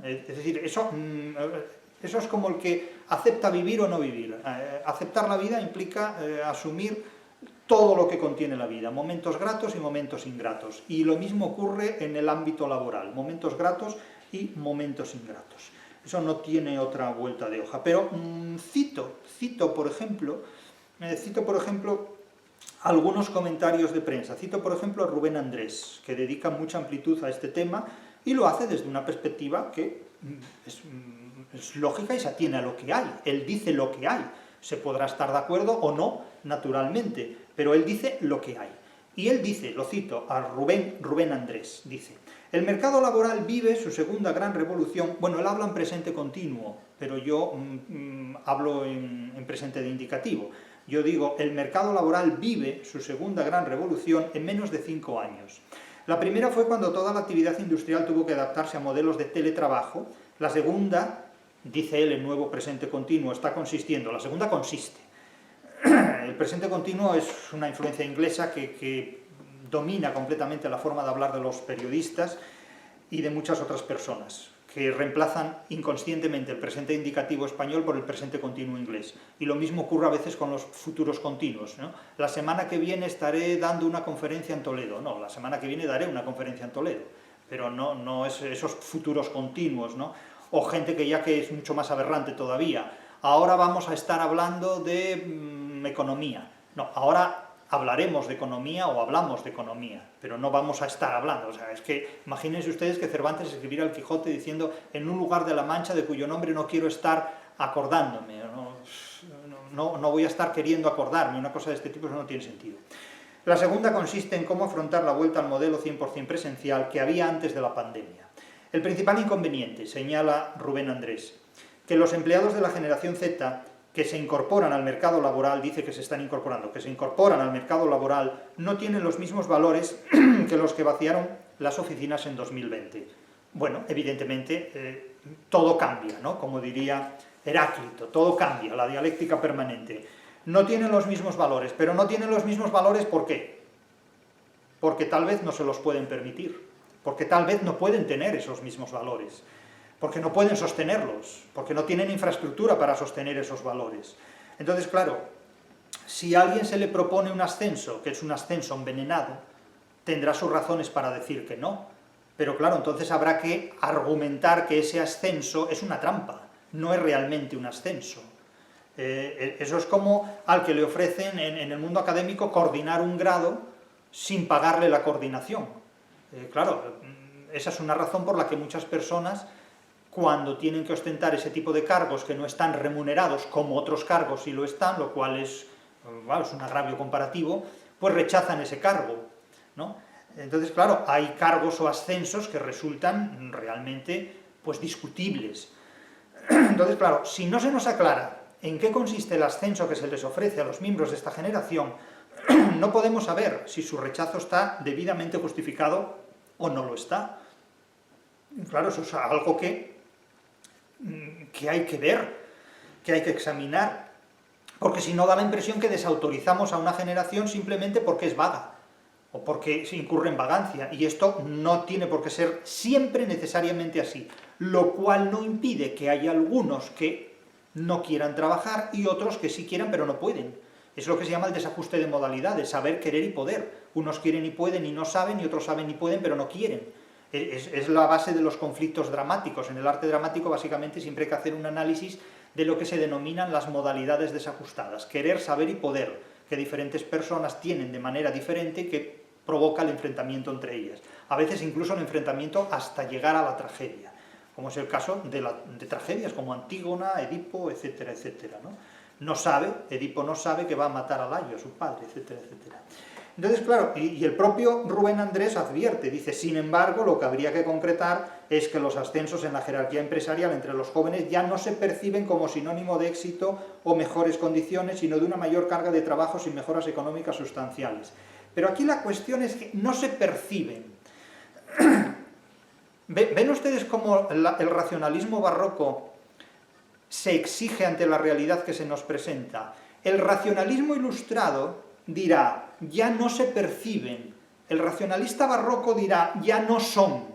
Es decir, eso es como el que acepta vivir o no vivir. Aceptar la vida implica asumir todo lo que contiene la vida, momentos gratos y momentos ingratos. Y lo mismo ocurre en el ámbito laboral, momentos gratos y momentos ingratos. Eso no tiene otra vuelta de hoja. Pero cito por ejemplo, algunos comentarios de prensa. Cito, por ejemplo, a Rubén Andrés, que dedica mucha amplitud a este tema y lo hace desde una perspectiva que es lógica y se atiene a lo que hay. Él dice lo que hay. Se podrá estar de acuerdo o no, naturalmente, pero él dice lo que hay. Y él dice, lo cito, a Rubén Andrés, dice: el mercado laboral vive su segunda gran revolución. Bueno, él habla en presente continuo, pero yo hablo en presente de indicativo. Yo digo, el mercado laboral vive su segunda gran revolución en menos de 5 años. La primera fue cuando toda la actividad industrial tuvo que adaptarse a modelos de teletrabajo. La segunda, dice él en nuevo presente continuo, la segunda consiste. El presente continuo es una influencia inglesa que domina completamente la forma de hablar de los periodistas y de muchas otras personas, que reemplazan inconscientemente el presente indicativo español por el presente continuo inglés. Y lo mismo ocurre a veces con los futuros continuos, ¿no? La semana que viene estaré dando una conferencia en Toledo. No, la semana que viene daré una conferencia en Toledo, pero no es esos futuros continuos, ¿no? O gente que es mucho más aberrante todavía. Ahora vamos a estar hablando de economía. No, ahora hablaremos de economía o hablamos de economía, pero no vamos a estar hablando. O sea, es que imagínense ustedes que Cervantes escribiera el Quijote diciendo: en un lugar de la Mancha de cuyo nombre no quiero estar acordándome, no voy a estar queriendo acordarme, una cosa de este tipo, eso no tiene sentido. La segunda consiste en cómo afrontar la vuelta al modelo 100% presencial que había antes de la pandemia. El principal inconveniente, señala Rubén Andrés, que los empleados de la generación Z que se incorporan al mercado laboral, dice que se están incorporando, que se incorporan al mercado laboral, no tienen los mismos valores que los que vaciaron las oficinas en 2020. Bueno, evidentemente, todo cambia, ¿no? Como diría Heráclito, todo cambia, la dialéctica permanente. No tienen los mismos valores, pero no tienen los mismos valores, ¿por qué? Porque tal vez no se los pueden permitir, porque tal vez no pueden tener esos mismos valores, porque no pueden sostenerlos, porque no tienen infraestructura para sostener esos valores. Entonces, claro, si a alguien se le propone un ascenso, que es un ascenso envenenado, tendrá sus razones para decir que no, pero claro, entonces habrá que argumentar que ese ascenso es una trampa, no es realmente un ascenso. Eso es como al que le ofrecen en el mundo académico coordinar un grado sin pagarle la coordinación. Claro, esa es una razón por la que muchas personas, cuando tienen que ostentar ese tipo de cargos que no están remunerados como otros cargos sí lo están, lo cual es un agravio comparativo, pues rechazan ese cargo, ¿no? Entonces, claro, hay cargos o ascensos que resultan realmente pues discutibles. Entonces, claro, si no se nos aclara en qué consiste el ascenso que se les ofrece a los miembros de esta generación, no podemos saber si su rechazo está debidamente justificado o no lo está. Claro, eso es algo que hay que ver, que hay que examinar, porque si no da la impresión que desautorizamos a una generación simplemente porque es vaga, o porque se incurre en vagancia, y esto no tiene por qué ser siempre necesariamente así, lo cual no impide que haya algunos que no quieran trabajar y otros que sí quieran pero no pueden. Es lo que se llama el desajuste de modalidades, saber, querer y poder. Unos quieren y pueden y no saben, y otros saben y pueden pero no quieren. Es la base de los conflictos dramáticos. En el arte dramático, básicamente, siempre hay que hacer un análisis de lo que se denominan las modalidades desajustadas. Querer, saber y poder, que diferentes personas tienen de manera diferente y que provoca el enfrentamiento entre ellas. A veces incluso el enfrentamiento hasta llegar a la tragedia, como es el caso de tragedias como Antígona, Edipo, etcétera, etcétera, ¿no? Edipo no sabe que va a matar a Layo, a su padre, etcétera, etcétera. Entonces, claro, y el propio Rubén Andrés advierte, dice, sin embargo, lo que habría que concretar es que los ascensos en la jerarquía empresarial entre los jóvenes ya no se perciben como sinónimo de éxito o mejores condiciones, sino de una mayor carga de trabajos y mejoras económicas sustanciales. Pero aquí la cuestión es que no se perciben. ¿Ven ustedes cómo el racionalismo barroco se exige ante la realidad que se nos presenta? El racionalismo ilustrado dirá, ya no se perciben. El racionalista barroco dirá, ya no son.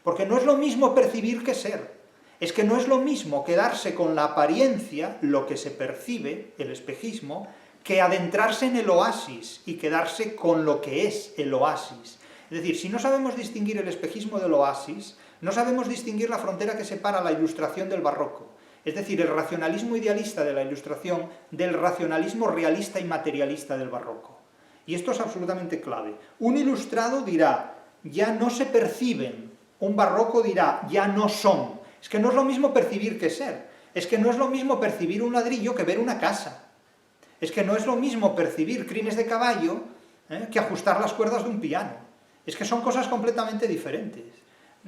Porque no es lo mismo percibir que ser. Es que no es lo mismo quedarse con la apariencia, lo que se percibe, el espejismo, que adentrarse en el oasis y quedarse con lo que es el oasis. Es decir, si no sabemos distinguir el espejismo del oasis, no sabemos distinguir la frontera que separa la ilustración del barroco. Es decir, el racionalismo idealista de la Ilustración del racionalismo realista y materialista del barroco. Y esto es absolutamente clave. Un ilustrado dirá, ya no se perciben. Un barroco dirá, ya no son. Es que no es lo mismo percibir que ser. Es que no es lo mismo percibir un ladrillo que ver una casa. Es que no es lo mismo percibir crines de caballo que ajustar las cuerdas de un piano. Es que son cosas completamente diferentes.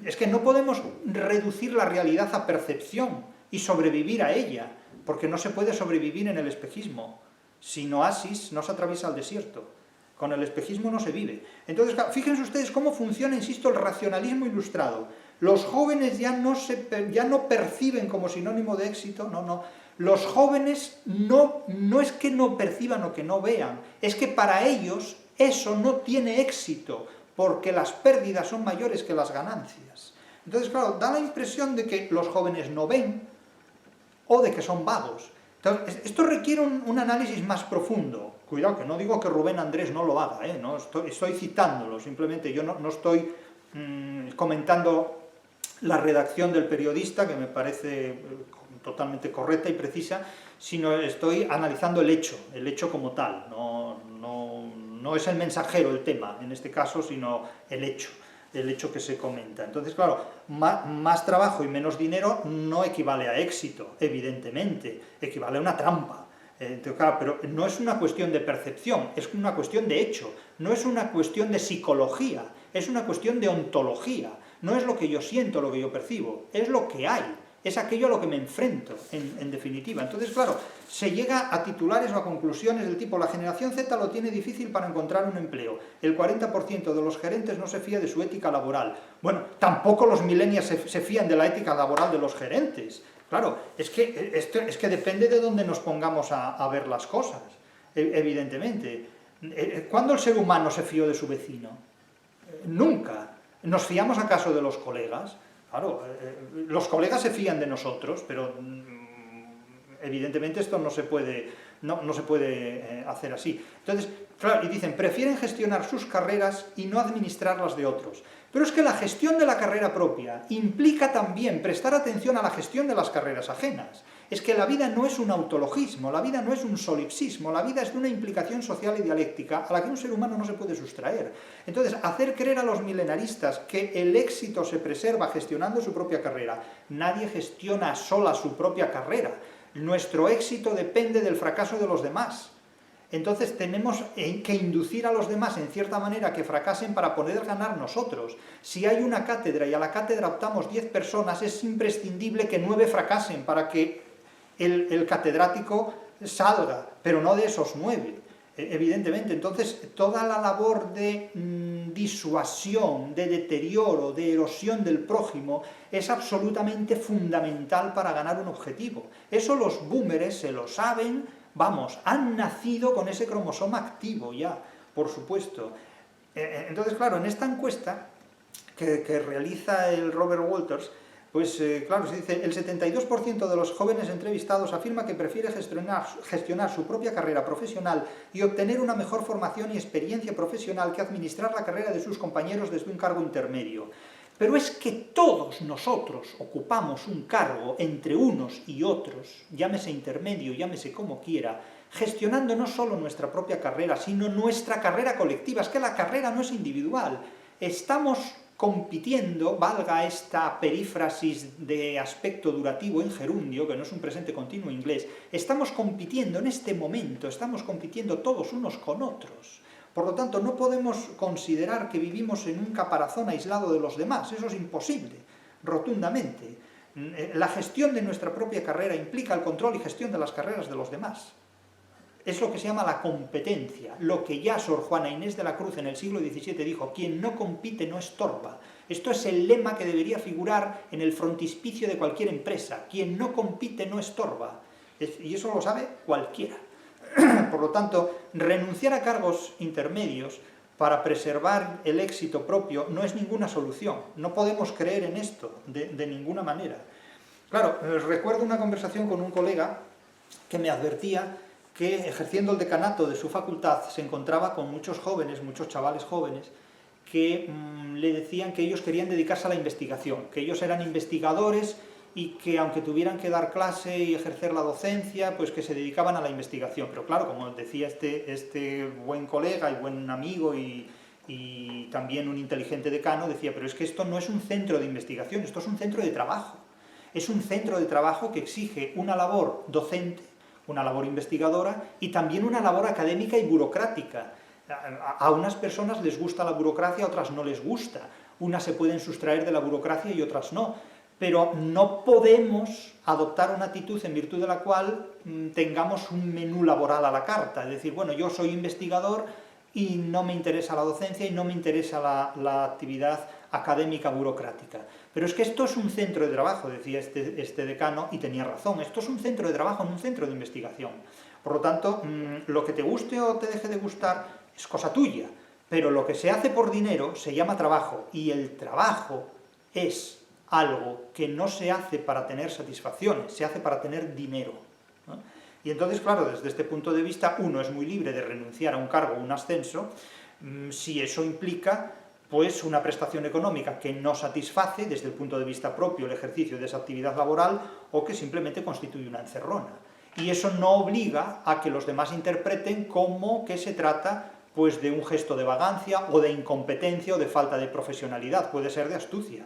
Es que no podemos reducir la realidad a percepción y sobrevivir a ella, porque no se puede sobrevivir en el espejismo. Sin oasis no se atraviesa el desierto. Con el espejismo no se vive. Entonces, fíjense ustedes cómo funciona, insisto, el racionalismo ilustrado. Los jóvenes ya no perciben como sinónimo de éxito, no. Los jóvenes no es que no perciban o que no vean, es que para ellos eso no tiene éxito, porque las pérdidas son mayores que las ganancias. Entonces, claro, da la impresión de que los jóvenes no ven, o de que son vagos. Entonces, esto requiere un análisis más profundo. Cuidado, que no digo que Rubén Andrés no lo haga, no estoy citándolo, simplemente yo no estoy comentando la redacción del periodista, que me parece totalmente correcta y precisa, sino estoy analizando el hecho como tal. No es el mensajero el tema, en este caso, sino el hecho que se comenta. Entonces, claro, más trabajo y menos dinero no equivale a éxito, evidentemente, equivale a una trampa. Entonces, claro, pero no es una cuestión de percepción, es una cuestión de hecho, no es una cuestión de psicología, es una cuestión de ontología, no es lo que yo siento, lo que yo percibo, es lo que hay, es aquello a lo que me enfrento, en definitiva. Entonces, claro, se llega a titulares o a conclusiones del tipo, la generación Z lo tiene difícil para encontrar un empleo, el 40% de los gerentes no se fía de su ética laboral. Bueno, tampoco los millennials se fían de la ética laboral de los gerentes. Claro, es que depende de dónde nos pongamos a ver las cosas, evidentemente. ¿Cuándo el ser humano se fió de su vecino? Nunca. ¿Nos fiamos acaso de los colegas? Claro, los colegas se fían de nosotros, pero evidentemente esto no se puede hacer así. Entonces, claro, y dicen, prefieren gestionar sus carreras y no administrar las de otros. Pero es que la gestión de la carrera propia implica también prestar atención a la gestión de las carreras ajenas. Es que la vida no es un autologismo, la vida no es un solipsismo, la vida es de una implicación social y dialéctica a la que un ser humano no se puede sustraer. Entonces, hacer creer a los milenaristas que el éxito se preserva gestionando su propia carrera, nadie gestiona sola su propia carrera. Nuestro éxito depende del fracaso de los demás. Entonces tenemos que inducir a los demás en cierta manera que fracasen para poder ganar nosotros. Si hay una cátedra y a la cátedra optamos 10 personas, es imprescindible que 9 fracasen para que el catedrático salga, pero no de esos 9, evidentemente. Entonces toda la labor de disuasión, de deterioro, de erosión del prójimo es absolutamente fundamental para ganar un objetivo. Eso los boomers se lo saben. Vamos, han nacido con ese cromosoma activo ya, por supuesto. Entonces, claro, en esta encuesta que realiza el Robert Walters, pues claro, se dice, el 72% de los jóvenes entrevistados afirma que prefiere gestionar su propia carrera profesional y obtener una mejor formación y experiencia profesional que administrar la carrera de sus compañeros desde un cargo intermedio. Pero es que todos nosotros ocupamos un cargo entre unos y otros, llámese intermedio, llámese como quiera, gestionando no solo nuestra propia carrera, sino nuestra carrera colectiva. Es que la carrera no es individual. Estamos compitiendo, valga esta perífrasis de aspecto durativo en gerundio, que no es un presente continuo inglés, estamos compitiendo en este momento, estamos compitiendo todos unos con otros. Por lo tanto, no podemos considerar que vivimos en un caparazón aislado de los demás, eso es imposible, rotundamente. La gestión de nuestra propia carrera implica el control y gestión de las carreras de los demás. Es lo que se llama la competencia, lo que ya Sor Juana Inés de la Cruz en el siglo XVII dijo: quien no compite no estorba. Esto es el lema que debería figurar en el frontispicio de cualquier empresa: quien no compite no estorba. Y eso lo sabe cualquiera. Por lo tanto, renunciar a cargos intermedios para preservar el éxito propio no es ninguna solución. No podemos creer en esto de ninguna manera. Claro, recuerdo una conversación con un colega que me advertía que, ejerciendo el decanato de su facultad, se encontraba con muchos jóvenes, muchos chavales jóvenes, que le decían que ellos querían dedicarse a la investigación, que ellos eran investigadores y que aunque tuvieran que dar clase y ejercer la docencia, pues que se dedicaban a la investigación. Pero claro, como decía este buen colega y buen amigo y también un inteligente decano, decía: pero es que esto no es un centro de investigación, esto es un centro de trabajo. Es un centro de trabajo que exige una labor docente, una labor investigadora y también una labor académica y burocrática. A unas personas les gusta la burocracia, a otras no les gusta. Unas se pueden sustraer de la burocracia y otras no. Pero no podemos adoptar una actitud en virtud de la cual tengamos un menú laboral a la carta. Es decir, bueno, yo soy investigador y no me interesa la docencia y no me interesa la actividad académica burocrática. Pero es que esto es un centro de trabajo, decía este decano, y tenía razón. Esto es un centro de trabajo, no un centro de investigación. Por lo tanto, lo que te guste o te deje de gustar es cosa tuya, pero lo que se hace por dinero se llama trabajo, y el trabajo es algo que no se hace para tener satisfacciones, se hace para tener dinero, ¿no? Y entonces, claro, desde este punto de vista, uno es muy libre de renunciar a un cargo o un ascenso, si eso implica pues una prestación económica que no satisface desde el punto de vista propio el ejercicio de esa actividad laboral, o que simplemente constituye una encerrona. Y eso no obliga a que los demás interpreten como que se trata pues de un gesto de vagancia o de incompetencia o de falta de profesionalidad, puede ser de astucia,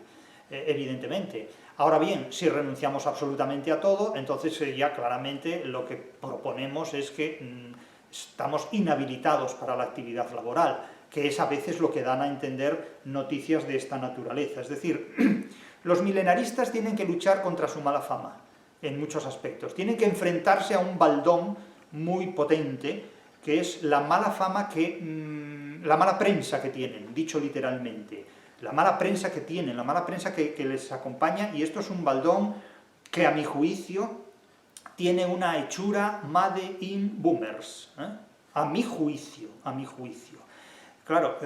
evidentemente. Ahora bien, si renunciamos absolutamente a todo, entonces ya claramente lo que proponemos es que estamos inhabilitados para la actividad laboral, que es a veces lo que dan a entender noticias de esta naturaleza. Es decir, los milenaristas tienen que luchar contra su mala fama, en muchos aspectos. Tienen que enfrentarse a un baldón muy potente, que es la mala fama la mala prensa que tienen, dicho literalmente. La mala prensa que tienen, la mala prensa que les acompaña, y esto es un baldón que, a mi juicio, tiene una hechura made in boomers, ¿eh? A mi juicio, a mi juicio. Claro,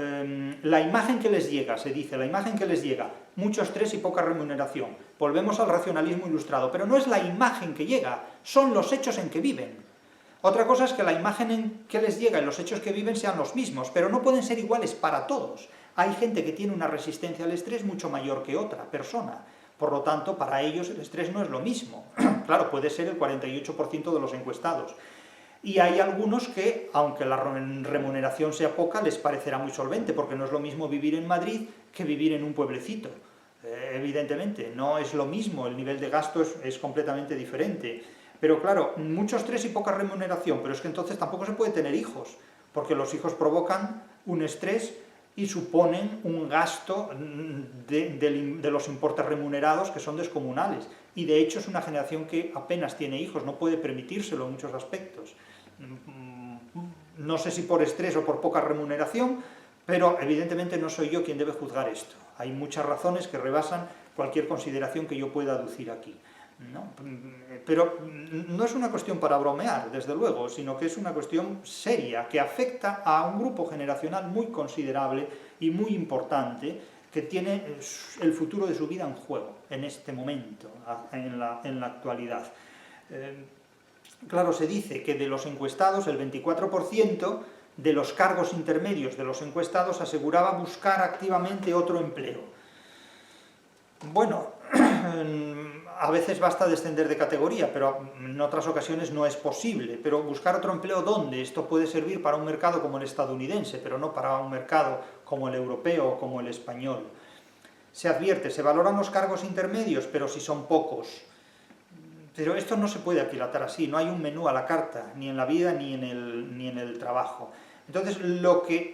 la imagen que les llega, se dice, la imagen que les llega, mucho estrés y poca remuneración. Volvemos al racionalismo ilustrado, pero no es la imagen que llega, son los hechos en que viven. Otra cosa es que la imagen en que les llega y los hechos que viven sean los mismos, pero no pueden ser iguales para todos. Hay gente que tiene una resistencia al estrés mucho mayor que otra persona. Por lo tanto, para ellos el estrés no es lo mismo. Claro, puede ser el 48% de los encuestados. Y hay algunos que, aunque la remuneración sea poca, les parecerá muy solvente, porque no es lo mismo vivir en Madrid que vivir en un pueblecito. Evidentemente, no es lo mismo, el nivel de gasto es completamente diferente. Pero claro, mucho estrés y poca remuneración, pero es que entonces tampoco se puede tener hijos, porque los hijos provocan un estrés y suponen un gasto de los importes remunerados que son descomunales. Y de hecho es una generación que apenas tiene hijos, no puede permitírselo en muchos aspectos. No sé si por estrés o por poca remuneración, pero evidentemente no soy yo quien debe juzgar esto. Hay muchas razones que rebasan cualquier consideración que yo pueda aducir aquí, ¿no? Pero no es una cuestión para bromear, desde luego, sino que es una cuestión seria, que afecta a un grupo generacional muy considerable y muy importante, que tiene el futuro de su vida en juego, en este momento, en la actualidad. Claro, se dice que de los encuestados, el 24% de los cargos intermedios de los encuestados aseguraba buscar activamente otro empleo. Bueno, a veces basta descender de categoría, pero en otras ocasiones no es posible. Pero buscar otro empleo, ¿dónde? Esto puede servir para un mercado como el estadounidense, pero no para un mercado como el europeo o como el español. Se advierte, se valoran los cargos intermedios, pero si son pocos. Pero esto no se puede aquilatar así, no hay un menú a la carta, ni en la vida ni en el trabajo. Entonces,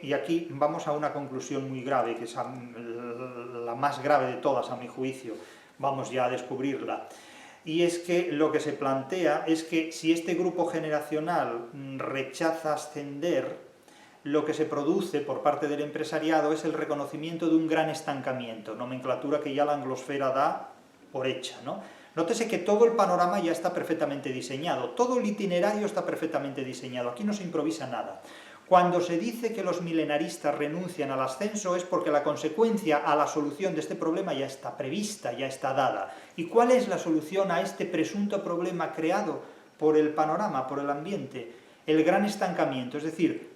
y aquí vamos a una conclusión muy grave, que es la más grave de todas a mi juicio, vamos ya a descubrirla, y es que lo que se plantea es que si este grupo generacional rechaza ascender, lo que se produce por parte del empresariado es el reconocimiento de un gran estancamiento, nomenclatura que ya la anglosfera da por hecha, ¿no? Nótese que todo el panorama ya está perfectamente diseñado, todo el itinerario está perfectamente diseñado, aquí no se improvisa nada. Cuando se dice que los milenaristas renuncian al ascenso es porque la consecuencia a la solución de este problema ya está prevista, ya está dada. ¿Y cuál es la solución a este presunto problema creado por el panorama, por el ambiente? El gran estancamiento, es decir,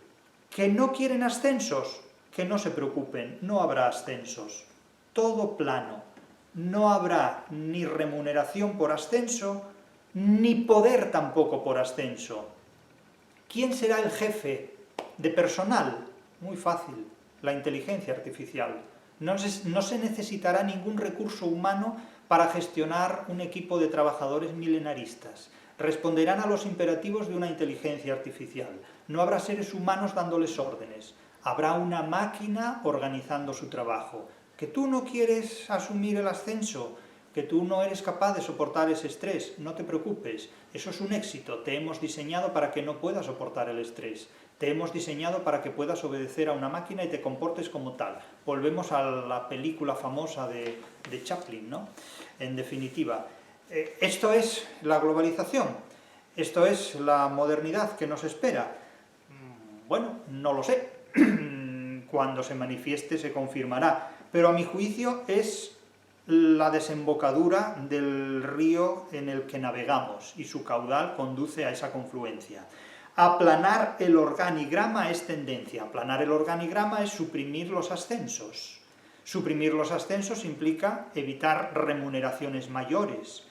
que no quieren ascensos, que no se preocupen, no habrá ascensos. Todo plano. No habrá ni remuneración por ascenso, ni poder tampoco por ascenso. ¿Quién será el jefe de personal? Muy fácil, la inteligencia artificial. No se necesitará ningún recurso humano para gestionar un equipo de trabajadores milenaristas. Responderán a los imperativos de una inteligencia artificial. No habrá seres humanos dándoles órdenes. Habrá una máquina organizando su trabajo. ¿Que tú no quieres asumir el ascenso? ¿Que tú no eres capaz de soportar ese estrés? No te preocupes, eso es un éxito. Te hemos diseñado para que no puedas soportar el estrés. Te hemos diseñado para que puedas obedecer a una máquina y te comportes como tal. Volvemos a la película famosa de Chaplin, ¿no? En definitiva, esto es la globalización, esto es la modernidad que nos espera. Bueno, no lo sé, cuando se manifieste se confirmará, pero a mi juicio es la desembocadura del río en el que navegamos y su caudal conduce a esa confluencia. Aplanar el organigrama es tendencia. Aplanar el organigrama es suprimir los ascensos. Suprimir los ascensos implica evitar remuneraciones mayores.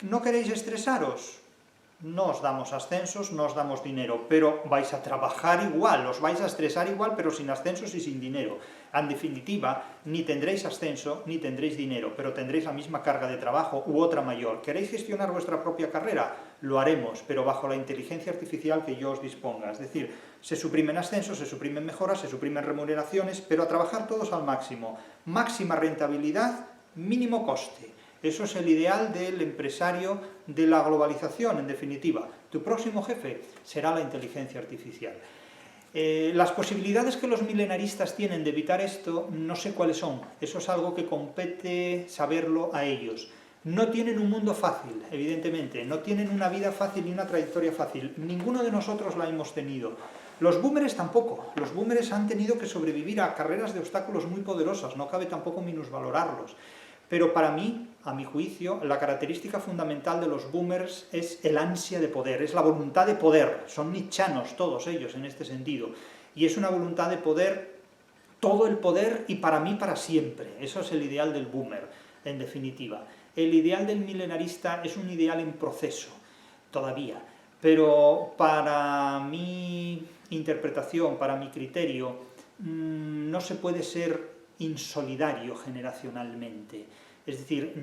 ¿No queréis estresaros? No os damos ascensos, no os damos dinero, pero vais a trabajar igual, os vais a estresar igual, pero sin ascensos y sin dinero. En definitiva, ni tendréis ascenso, ni tendréis dinero, pero tendréis la misma carga de trabajo u otra mayor. ¿Queréis gestionar vuestra propia carrera? Lo haremos, pero bajo la inteligencia artificial que yo os disponga. Es decir, se suprimen ascensos, se suprimen mejoras, se suprimen remuneraciones, pero a trabajar todos al máximo. Máxima rentabilidad, mínimo coste. Eso es el ideal del empresario de la globalización, en definitiva. Tu próximo jefe será la inteligencia artificial. Las posibilidades que los milenaristas tienen de evitar esto, no sé cuáles son. Eso es algo que compete saberlo a ellos. No tienen un mundo fácil, evidentemente. No tienen una vida fácil ni una trayectoria fácil. Ninguno de nosotros la hemos tenido. Los boomers tampoco. Los boomers han tenido que sobrevivir a carreras de obstáculos muy poderosas. No cabe tampoco minusvalorarlos. Pero para mí, a mi juicio, la característica fundamental de los boomers es el ansia de poder, es la voluntad de poder. Son nietzschianos todos ellos en este sentido. Y es una voluntad de poder, todo el poder y para mí para siempre. Eso es el ideal del boomer, en definitiva. El ideal del milenarista es un ideal en proceso, todavía. Pero para mi interpretación, para mi criterio, no se puede ser insolidario generacionalmente. Es decir,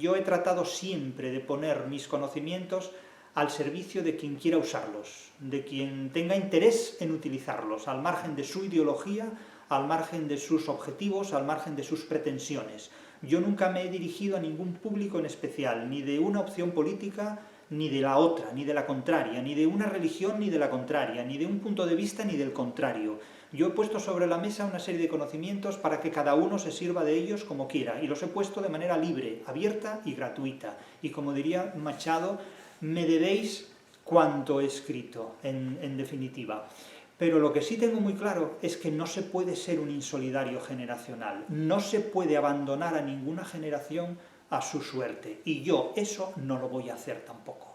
yo he tratado siempre de poner mis conocimientos al servicio de quien quiera usarlos, de quien tenga interés en utilizarlos, al margen de su ideología, al margen de sus objetivos, al margen de sus pretensiones. Yo nunca me he dirigido a ningún público en especial, ni de una opción política, ni de la otra, ni de la contraria, ni de una religión, ni de la contraria, ni de un punto de vista, ni del contrario. Yo he puesto sobre la mesa una serie de conocimientos para que cada uno se sirva de ellos como quiera, y los he puesto de manera libre, abierta y gratuita. Y como diría Machado, me debéis cuanto he escrito, en definitiva. Pero lo que sí tengo muy claro es que no se puede ser un insolidario generacional, no se puede abandonar a ninguna generación a su suerte, y yo eso no lo voy a hacer tampoco.